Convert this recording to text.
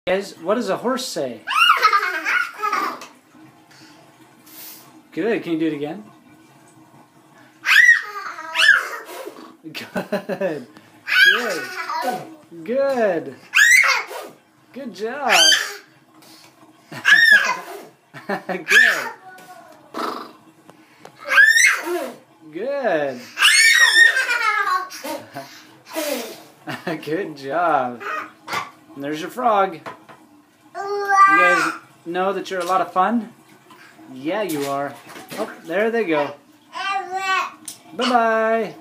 Guys, what does a horse say? Good. Can you do it again? Good. Good. Good. Good job. Good. Good. Good job. And there's your frog. You guys know that you're a lot of fun? Yeah, you are. Oh, there they go. Bye-bye.